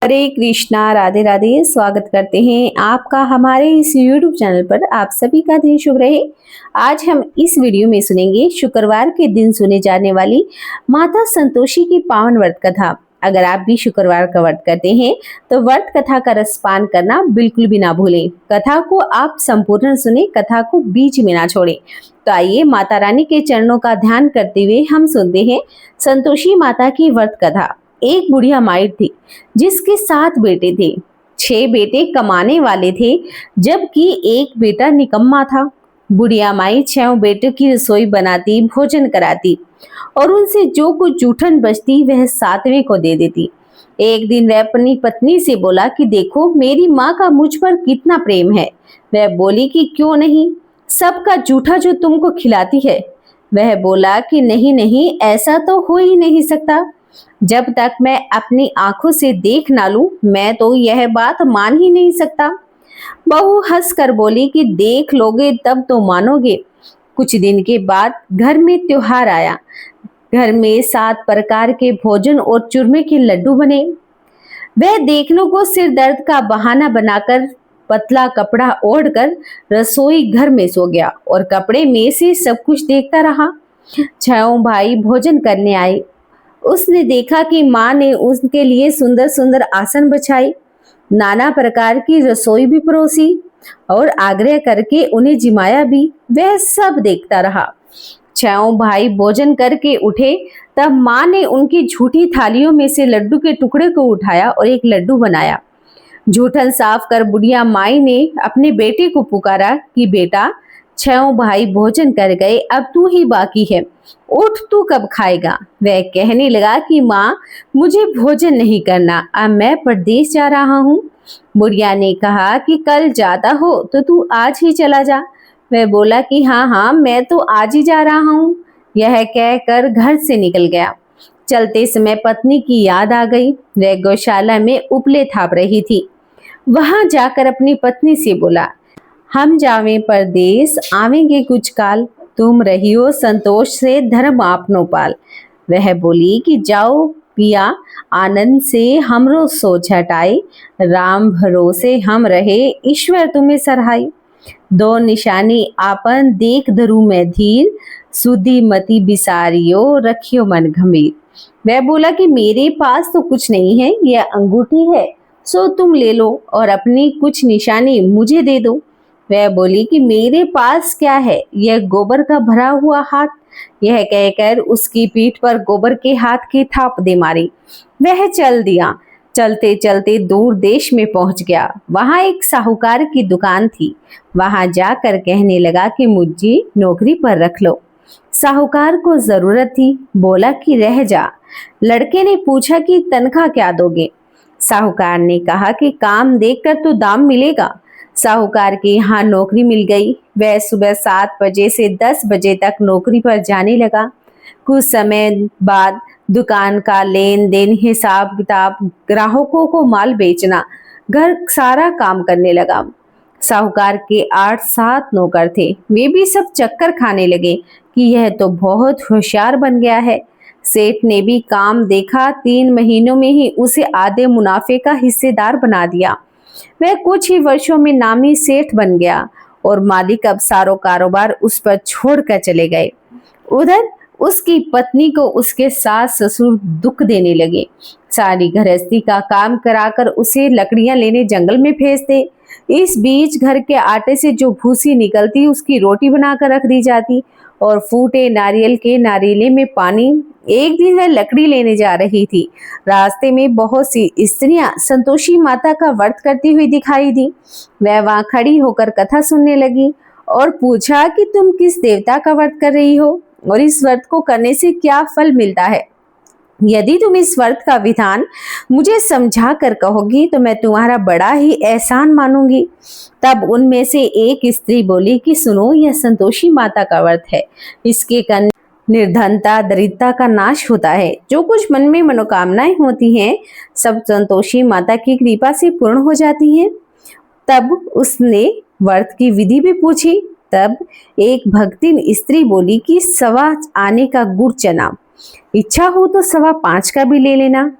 हरे कृष्णा, राधे राधे। स्वागत करते हैं आपका हमारे इस YouTube चैनल पर। आप सभी का दिन शुभ रहे। आज हम इस वीडियो में सुनेंगे शुक्रवार के दिन सुने जाने वाली माता संतोषी की पावन व्रत कथा। अगर आप भी शुक्रवार का व्रत करते हैं तो व्रत कथा का रसपान करना बिल्कुल भी ना भूलें। कथा को आप संपूर्ण सुने, कथा को बीच में ना छोड़ें। तो आइए माता रानी के चरणों का ध्यान करते हुए हम सुनते हैं संतोषी माता की व्रत कथा। एक बुढ़िया माई थी जिसके 7 बेटे थे। 6 बेटे कमाने वाले थे जबकि एक बेटा निकम्मा था। बुढ़िया माई 6 बेटों की रसोई बनाती, भोजन कराती और उनसे जो कुछ जूठन बचती वह 7वें को दे देती। एक दिन वह अपनी पत्नी से बोला कि देखो मेरी माँ का मुझ पर कितना प्रेम है। वह बोली कि क्यों नहीं, सबका जूठा जो तुमको खिलाती है। वह बोला कि नहीं नहीं, ऐसा तो हो ही नहीं सकता। जब तक मैं अपनी आंखों से देख ना लूं मैं तो यह बात मान ही नहीं सकता। बहू हंस कर बोली कि देख लोगे तब तो मानोगे। कुछ दिन के बाद घर में त्योहार आया। घर में 7 प्रकार के भोजन और चूरमे के लड्डू बने। वह देखने को सिर दर्द का बहाना बनाकर पतला कपड़ा ओढ़कर रसोई घर में सो गया और कपड़े में से सब कुछ देखता रहा। 6 भाई भोजन करने आए। उसने देखा कि माँ ने उसके लिए सुंदर सुंदर आसन बिछाई, नाना प्रकार की रसोई भी परोसी और आग्रह करके उन्हें जिमाया भी। वह सब देखता रहा। 6 भाई भोजन करके उठे तब माँ ने उनकी झूठी थालियों में से लड्डू के टुकड़े को उठाया और एक लड्डू बनाया। जूठन साफ कर बुढ़िया माई ने अपने बेटे को पुकारा कि बेटा 6 भाई भोजन कर गए, अब तू ही बाकी है, उठ तू कब खाएगा। वह कहने लगा कि माँ मुझे भोजन नहीं करना, अब मैं परदेश जा रहा हूँ। बुढ़िया ने कहा कि कल जाता हो तो तू आज ही चला जा। वह बोला कि हाँ हाँ मैं तो आज ही जा रहा हूँ। यह कहकर घर से निकल गया। चलते समय पत्नी की याद आ गई। वह गौशाला में उपले थाप रही थी। वहां जाकर अपनी पत्नी से बोला, हम जावे परदेश आवेंगे कुछ काल, तुम रहियो संतोष से धर्म आपनो पाल। वह बोली कि जाओ पिया आनंद से हमरो सोच हटाए, राम भरोसे हम रहे ईश्वर तुम्हें सराहाई। 2 निशानी आपन देख धरू में धीर, सुधी मति बिसारियो रखियो मन गंभीर। वह बोला कि मेरे पास तो कुछ नहीं है, यह अंगूठी है सो तुम ले लो और अपनी कुछ निशानी मुझे दे दो। वह बोली कि मेरे पास क्या है, यह गोबर का भरा हुआ हाथ। यह कहकर उसकी पीठ पर गोबर के हाथ की थाप दे मारी। वह चल दिया। चलते चलते दूर देश में पहुंच गया। वहां एक साहूकार की दुकान थी। वहां जाकर कहने लगा कि मुझे नौकरी पर रख लो। साहूकार को जरूरत थी, बोला कि रह जा। लड़के ने पूछा कि तनख्वाह क्या दोगे। साहूकार ने कहा कि काम देखकर तो दाम मिलेगा। साहूकार के यहाँ नौकरी मिल गई। वह सुबह 7 बजे से 10 बजे तक नौकरी पर जाने लगा। कुछ समय बाद दुकान का लेन देन, हिसाब किताब, ग्राहकों को माल बेचना, घर सारा काम करने लगा। साहूकार के 8-7 नौकर थे। वे भी सब चक्कर खाने लगे कि यह तो बहुत होशियार बन गया है। सेठ ने भी काम देखा। 3 महीनों में ही उसे आधे मुनाफे का हिस्सेदार बना दिया। वह कुछ ही वर्षों में नामी सेठ बन गया और मालिक अब सारो कारोबार उस पर छोड़कर चले गए। उधर उसकी पत्नी को उसके सास ससुर दुख देने लगे। सारी गृहस्थी का काम कराकर उसे लकड़ियां लेने जंगल में भेजते। इस बीच घर के आटे से जो भूसी निकलती उसकी रोटी बनाकर रख दी जाती और फूटे नारियल के नारीले में पानी। एक दिन वह लकड़ी लेने जा रही थी। रास्ते में बहुत सी स्त्रियां संतोषी माता का व्रत करती हुई दिखाई दी। वह वहां खड़ी होकर कथा सुनने लगी और पूछा कि तुम किस देवता का व्रत कर रही हो और इस व्रत को करने से क्या फल मिलता है। यदि तुम इस व्रत का विधान मुझे समझा कर कहोगी तो मैं तुम्हारा बड़ा ही एहसान मानूंगी। तब उनमें से एक स्त्री बोली कि सुनो, यह संतोषी माता का व्रत है। इसके करने निर्धनता दरिद्रता का नाश होता है। जो कुछ मन में मनोकामनाएं होती हैं सब संतोषी माता की कृपा से पूर्ण हो जाती हैं। तब उसने व्रत की विधि भी पूछी। तब एक भक्तिन स्त्री बोली कि 1.25 आने का गुड़ चना, इच्छा हो तो 5.25 का भी ले लेना।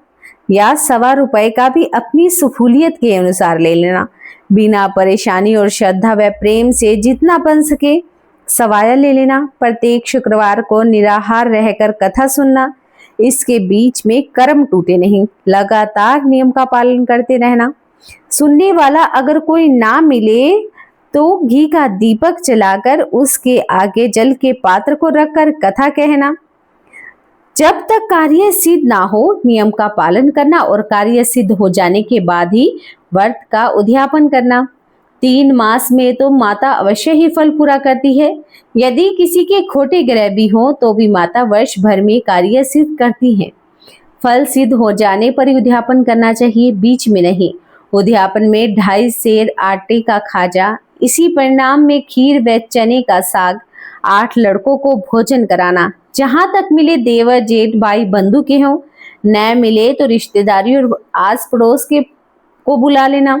या ₹1.25 का भी अपनी सहूलियत के अनुसार ले लेना। बिना परेशानी और श्रद्धा व प्रेम से जितना बन सके सवाया ले लेना। प्रत्येक शुक्रवार को निराहार रहकर कथा सुनना। इसके बीच में कर्म टूटे नहीं, लगातार नियम का पालन करते रहना। सुनने वाला अगर कोई ना मिले तो घी का दीपक जलाकर उसके आगे जल के पात्र को रखकर कथा कहना। जब तक कार्य सिद्ध ना हो नियम का पालन करना और कार्य सिद्ध हो जाने के बाद ही व्रत का उद्यापन करना। 3 मास में तो माता अवश्य ही फल पूरा करती है। यदि किसी के खोटे ग्रह भी हो तो भी माता वर्ष भर में कार्य सिद्ध करती है। फल सिद्ध हो जाने पर ही उद्यापन करना चाहिए, बीच में नहीं। उद्यापन में 2.5 सेर आटे का खाजा, इसी परिणाम में खीर व चने का साग, 8 लड़कों को भोजन कराना। जहां तक मिले देवर जेठ भाई बंधु के हों, न मिले तो रिश्तेदारी और आस पड़ोस के को बुला लेना,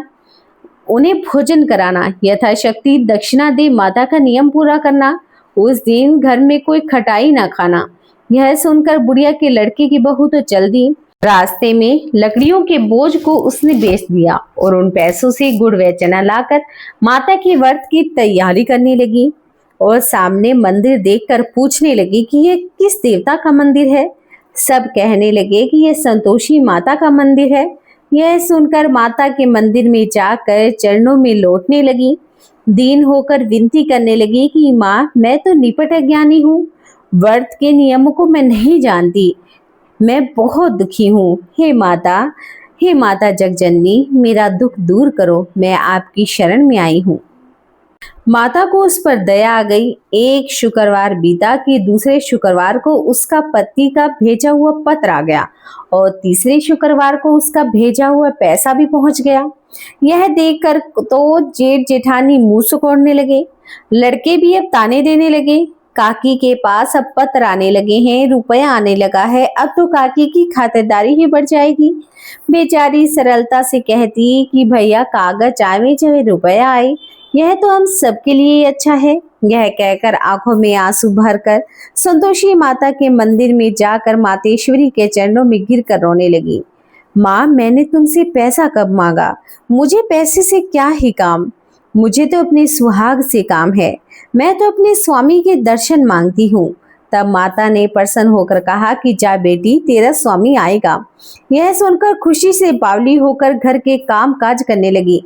उन्हें भोजन कराना। यथाशक्ति दक्षिणा दे माता का नियम पूरा करना। उस दिन घर में कोई खटाई ना खाना। यह सुनकर बुढ़िया के लड़के की बहू तो चल दी। रास्ते में लकड़ियों के बोझ को उसने बेच दिया और उन पैसों से गुड़ व चना लाकर माता के व्रत की तैयारी करने लगी और सामने मंदिर देखकर पूछने लगी कि यह किस देवता का मंदिर है। सब कहने लगे कि यह संतोषी माता का मंदिर है। यह सुनकर माता के मंदिर में जाकर चरणों में लौटने लगी। दीन होकर विनती करने लगी कि माँ, मैं तो निपट अज्ञानी हूँ, व्रत के नियमों को मैं नहीं जानती, मैं बहुत दुखी हूँ। हे माता जगजननी, मेरा दुख दूर करो, मैं आपकी शरण में आई हूँ। माता को उस पर दया आ गई। एक शुक्रवार बीता कि दूसरे शुक्रवार को उसका पति का भेजा हुआ पत्र आ गया और तीसरे शुक्रवार को उसका भेजा हुआ पैसा भी पहुंच गया। यह देखकर तो जेठ जेठानी मुंह सुकोड़ने लगे। लड़के भी अब ताने देने लगे। काकी के पास अब पत्र आने लगे हैं, रुपया आने लगा है, अब तो काकी की खातिरदारी ही बढ़ जाएगी। बेचारी सरलता से कहती कि भैया कागज आवे चाहे रुपया आए, यह तो हम सबके लिए अच्छा है। यह कहकर आंखों में आंसू भरकर संतोषी माता के मंदिर में जाकर मातेश्वरी के चरणों में गिरकर रोने लगी। माँ, मैंने तुमसे पैसा कब मांगा? मुझे पैसे से क्या ही काम, मुझे तो अपने सुहाग से काम है। मैं तो अपने स्वामी के दर्शन मांगती हूँ। तब माता ने प्रसन्न होकर कहा कि जा बेटी, तेरा स्वामी आएगा। यह सुनकर खुशी से बावली होकर घर के काम काज करने लगी।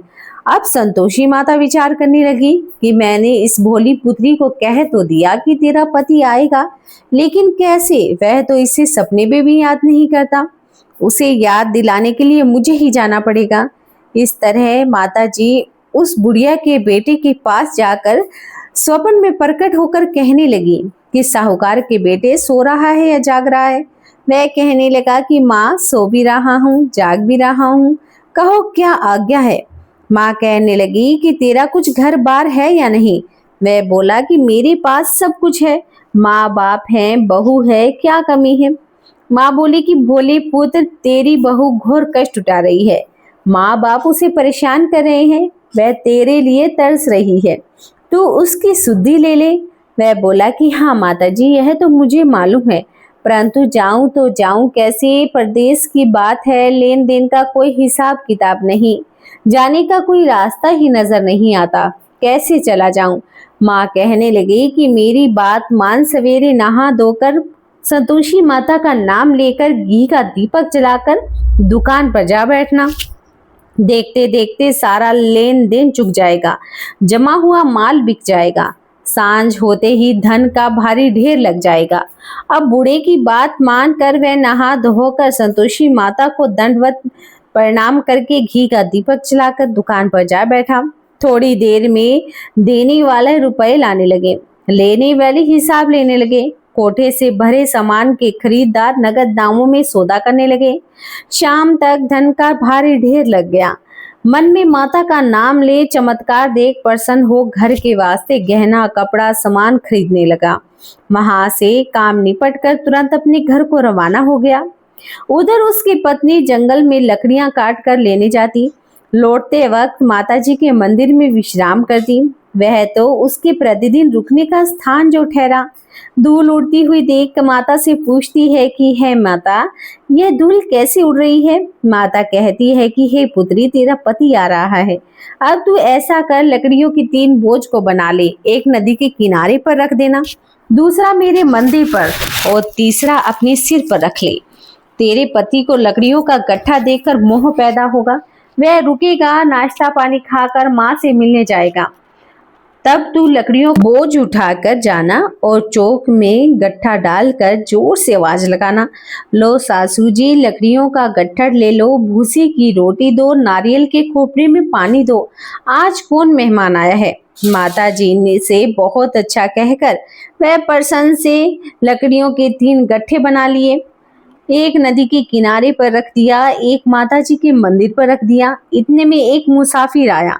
अब संतोषी माता विचार करने लगी कि मैंने इस भोली पुत्री को कह तो दिया कि तेरा पति आएगा, लेकिन कैसे? वह तो इसे सपने में भी याद नहीं करता। उसे याद दिलाने के लिए मुझे ही जाना पड़ेगा। इस तरह माता जी उस बुढ़िया के बेटे के पास जाकर स्वप्न में प्रकट होकर कहने लगी कि साहूकार के बेटे सो रहा है या जाग रहा है। वह कहने लगा कि माँ, सो भी रहा हूँ, जाग भी रहा हूँ, कहो क्या आज्ञा है। माँ कहने लगी कि तेरा कुछ घर बार है या नहीं। वह बोला कि मेरे पास सब कुछ है, माँ बाप हैं, बहू है, क्या कमी है। माँ बोली कि भोले पुत्र, तेरी बहू घोर कष्ट उठा रही है, माँ बाप उसे परेशान कर रहे हैं, वह तेरे लिए तरस रही है, तू उसकी सुधि ले ले। वह बोला कि हाँ माता जी, यह तो मुझे मालूम है, परंतु जाऊं तो जाऊं कैसे? परदेश की बात है, लेन देन का कोई हिसाब किताब नहीं, जाने का कोई रास्ता ही नजर नहीं आता, कैसे चला जाऊं? माँ कहने लगी कि मेरी बात मान, सवेरे नहा धोकर संतोषी माता का नाम लेकर घी का दीपक जलाकर दुकान पर जा बैठना। देखते देखते सारा लेन देन चुक जाएगा, जमा हुआ माल बिक जाएगा, सांझ होते ही धन का भारी ढेर लग जाएगा। अब बूढ़े की बात मानकर वह नहा धोकर संतोषी माता को दंडवत प्रणाम करके घी का दीपक जलाकर दुकान पर जा बैठा। थोड़ी देर में देने वाले रुपए लाने लगे, लेने वाले हिसाब लेने लगे। कोठे से भरे सामान के खरीदार नगद दामों में सौदा करने लगे। शाम तक धन का भारी ढेर लग गया। मन में माता का नाम ले चमत्कार देख प्रसन्न हो घर के वास्ते गहना कपड़ा सामान खरीदने लगा। वहां से काम निपट कर तुरंत अपने घर को रवाना हो गया। उधर उसकी पत्नी जंगल में लकड़ियां काट कर लेने जाती। लौटते वक्त माताजी के मंदिर में विश्राम करती। वह तो उसके प्रतिदिन रुकने का स्थान जो ठहरा। धूल उड़ती हुई देख माता से पूछती है कि है माता, यह धूल कैसे उड़ रही है? माता कहती है कि हे पुत्री, तेरा पति आ रहा है। अब तू ऐसा कर, लकड़ियों की 3 बोझ को बना ले। एक नदी के किनारे पर रख देना, दूसरा मेरे मंदिर पर और तीसरा अपने सिर पर रख ले। तेरे पति को लकड़ियों का गट्ठा देखकर मोह पैदा होगा। वह रुकेगा, नाश्ता पानी खाकर माँ से मिलने जाएगा। तब तू लकड़ियों बोझ उठाकर जाना और चौक में गट्ठा डालकर जोर से आवाज लगाना, लो सासू जी, लकड़ियों का गट्ठर ले लो, भूसी की रोटी दो, नारियल के खोपड़े में पानी दो, आज कौन मेहमान आया है। माता जी ने से बहुत अच्छा कहकर वह प्रसन्न से लकड़ियों के 3 गट्ठे बना लिए। एक नदी के किनारे पर रख दिया, एक माता जी के मंदिर पर रख दिया। इतने में एक मुसाफिर आया।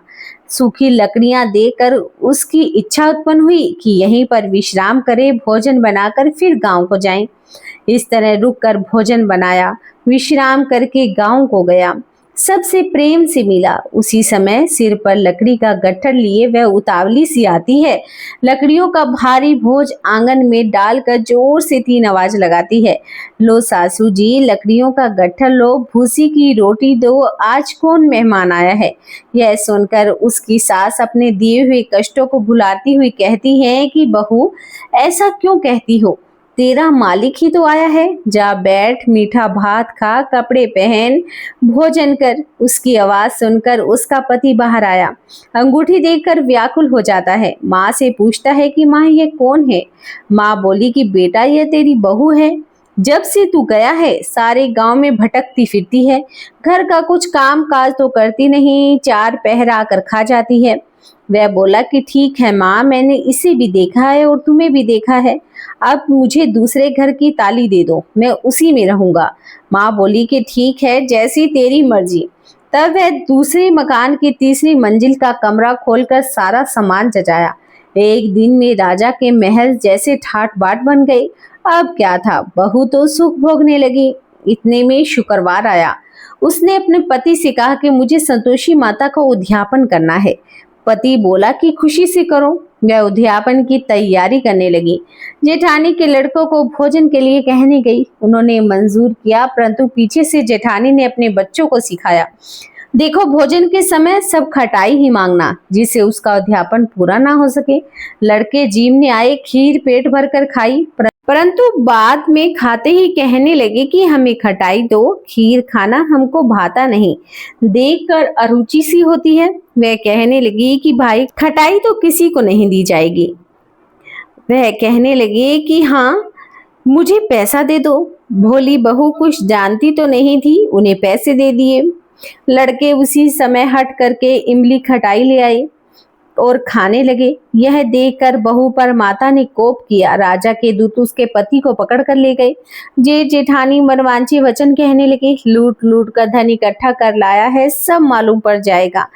सूखी लकड़ियां देकर उसकी इच्छा उत्पन्न हुई कि यहीं पर विश्राम करे, भोजन बनाकर फिर गांव को जाएं। इस तरह रुककर भोजन बनाया, विश्राम करके गांव को गया, सबसे प्रेम से मिला। उसी समय सिर पर लकड़ी का गट्ठर लिए वह उतावली सी आती है। लकड़ियों का भारी बोझ आंगन में डालकर जोर से 3 आवाज लगाती है, लो सासू जी, लकड़ियों का गट्ठर लो, भूसी की रोटी दो, आज कौन मेहमान आया है। यह सुनकर उसकी सास अपने दिए हुए कष्टों को भुलाती हुई कहती है कि बहू, ऐसा क्यों कहती हो? तेरा मालिक ही तो आया है। जा बैठ, मीठा भात खा, कपड़े पहन, भोजन कर। उसकी आवाज सुनकर उसका पति बाहर आया। अंगूठी देखकर व्याकुल हो जाता है। माँ से पूछता है कि माँ, ये कौन है? माँ बोली कि बेटा, यह तेरी बहू है। जब से तू गया है सारे गांव में भटकती फिरती है, घर का कुछ काम काज तो करती नहीं, 4 पहर आकर खा जाती है। वह बोला कि ठीक है माँ, मैंने इसे भी देखा है और तुम्हें भी देखा है। अब मुझे दूसरे घर की ताली दे दो, मैं उसी में रहूंगा। माँ बोली कि ठीक है, जैसी तेरी मर्जी। तब वह दूसरे मकान की तीसरी मंजिल का कमरा खोलकर सारा सामान सजाया। एक दिन में राजा के महल जैसे ठाट बाट बन गए। अब क्या था, बहू तो सुख भोगने लगी। इतने में शुक्रवार आया। उसने अपने पति से कहा कि मुझे संतोषी माता का उद्यापन करना है। पति बोला कि खुशी से करो। वह उद्यापन की तैयारी करने लगी। जेठानी के लड़कों को भोजन के लिए कहने गई। उन्होंने मंजूर किया, परंतु पीछे से जेठानी ने अपने बच्चों को सिखाया, देखो भोजन के समय सब खटाई ही मांगना, जिससे उसका उद्यापन पूरा ना हो सके। लड़के जीमने आए, खीर पेट भर कर खाई, परंतु बाद में खाते ही कहने लगे कि हमें खटाई दो, खीर खाना हमको भाता नहीं, देखकर अरुचि सी होती है। वह कहने लगी कि भाई, खटाई तो किसी को नहीं दी जाएगी। वह कहने लगे कि हाँ, मुझे पैसा दे दो। भोली बहू कुछ जानती तो नहीं थी, उन्हें पैसे दे दिए। लड़के उसी समय हट करके इमली खटाई ले आए और खाने लगे। यह देखकर बहू पर माता ने कोप किया। राजा के दूत उसके पति को पकड़ कर ले गए। जेठानी मनवांछे वचन कहने लगे, लूट लूट कर धन इकट्ठा कर लाया है, सब मालूम पड़ जाएगा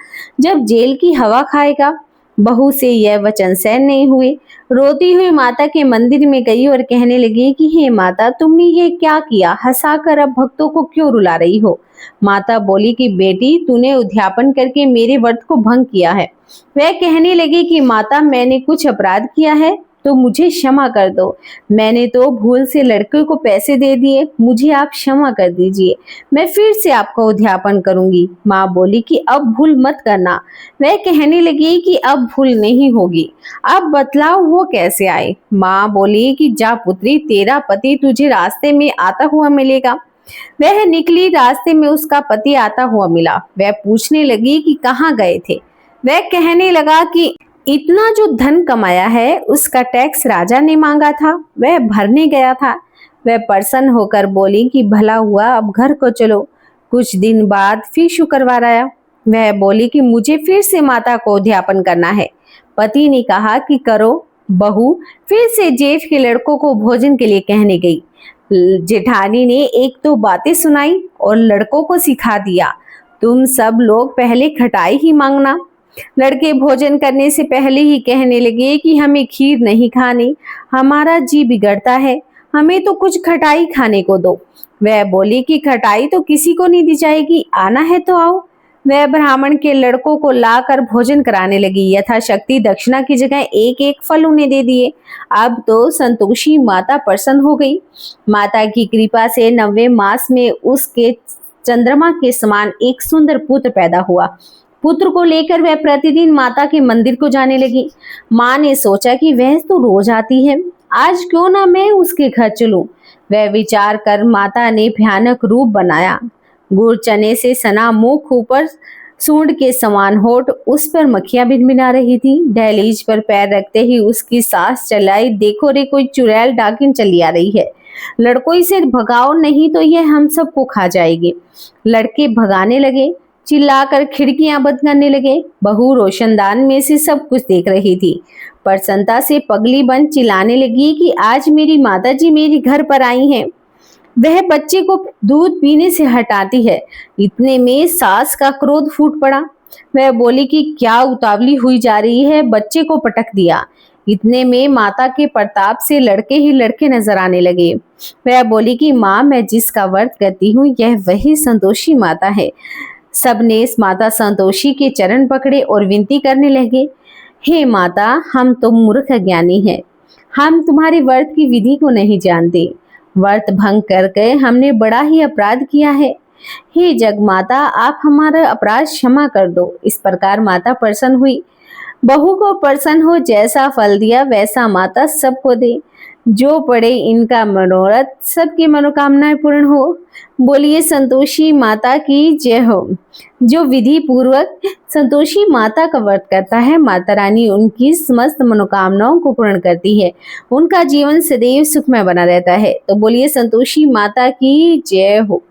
जब जेल की हवा खाएगा। बहू से यह वचन सहन नहीं हुए। रोती हुई माता के मंदिर में गई और कहने लगी कि हे माता, तुमने ये क्या किया? हंसाकर अब भक्तों को क्यों रुला रही हो? माता बोली कि बेटी, तूने उद्यापन करके मेरे व्रत को भंग किया है। वह कहने लगी कि माता, मैंने कुछ अपराध किया है तो मुझे क्षमा कर दो। मैंने तो भूल से लड़के को पैसे दे दिए, मुझे आप क्षमा कर दीजिए, मैं फिर से आपका उद्यापन करूंगी। माँ बोली कि अब भूल मत करना। वह कहने लगी कि अब भूल नहीं होगी। अब बतलाओ वो कैसे आए? माँ बोली कि जा पुत्री, तेरा पति तुझे रास्ते में आता हुआ मिलेगा। वह निकली, रास्ते में उसका पति आता हुआ मिला। वह पूछने लगी कि कहाँ गए थे? वह कहने लगा कि इतना जो धन कमाया है उसका टैक्स राजा ने मांगा था, वह भरने गया था। वह प्रसन्न होकर बोली कि भला हुआ, अब घर को चलो। कुछ दिन बाद फिर शुक्रवार आया। वह बोली कि मुझे फिर से माता को उद्यापन करना है। पति ने कहा कि करो। बहू फिर से जेठ के लड़कों को भोजन के लिए कहने गई। जेठानी ने एक तो बातें सुनाई और लड़कों को सिखा दिया, तुम सब लोग पहले खटाई ही मांगना। लड़के भोजन करने से पहले ही कहने लगे कि हमें खीर नहीं खानी, हमारा जी बिगड़ता है, हमें तो कुछ खटाई खाने को दो। वह बोली कि खटाई तो किसी को नहीं दी जाएगी, आना है तो आओ। वह ब्राह्मण के लड़कों को लाकर भोजन कराने लगी। यथाशक्ति दक्षिणा की जगह एक एक फल उन्हें दे दिए। अब तो संतोषी माता प्रसन्न हो गई। माता की कृपा से 90वें मास में उसके चंद्रमा के समान एक सुंदर पुत्र पैदा हुआ। पुत्र को लेकर वह प्रतिदिन माता के मंदिर को जाने लगी। माँ ने सोचा कि वह तो रोज आती है, आज क्यों ना मैं उसके घर चलूं। वह विचार कर माता ने भयानक रूप बनाया। गुड़ चने से सना मुख, ऊपर सूंड के समान होठ, उस पर मक्खियां भिनभिना रही थी। दहलीज पर पैर रखते ही उसकी सांस चलाई। देखो रे, कोई चुड़ैल डाकिन चली आ रही है, लड़कों इसे भगाओ, नहीं तो यह हम सबको खा जाएगी। लड़के भगाने लगे, चिल्लाकर खिड़कियां बंद करने लगे। बहू रोशनदान में से सब कुछ देख रही थी। प्रसन्नता से पगली बन चिल्लाने लगी कि आज मेरी माताजी मेरे घर पर आई हैं। वह बच्चे को दूध पीने से हटाती है। इतने में सास का क्रोध फूट पड़ा। वह बोली कि क्या उतावली हुई जा रही है, बच्चे को पटक दिया। इतने में माता के प्रताप से लड़के ही लड़के नजर आने लगे। वह बोली कि माँ, मैं जिसका व्रत करती हूँ यह वही संतोषी माता है। सबने इस माता संतोषी के चरण पकड़े और विनती करने लगे, हे माता, हम तो मूर्ख ज्ञानी हैं, हम तुम्हारे व्रत की विधि को नहीं जानते। व्रत भंग करके हमने बड़ा ही अपराध किया है। हे जगमाता, आप हमारा अपराध क्षमा कर दो। इस प्रकार माता प्रसन्न हुई। बहू को प्रसन्न हो, जैसा फल दिया वैसा माता सबको दे। जो पड़े इनका मनोरथ, सबकी मनोकामनाएं पूर्ण हो। बोलिए संतोषी माता की जय हो। जो विधि पूर्वक संतोषी माता का व्रत करता है, माता रानी उनकी समस्त मनोकामनाओं को पूर्ण करती है, उनका जीवन सदैव सुखमय बना रहता है। तो बोलिए संतोषी माता की जय हो।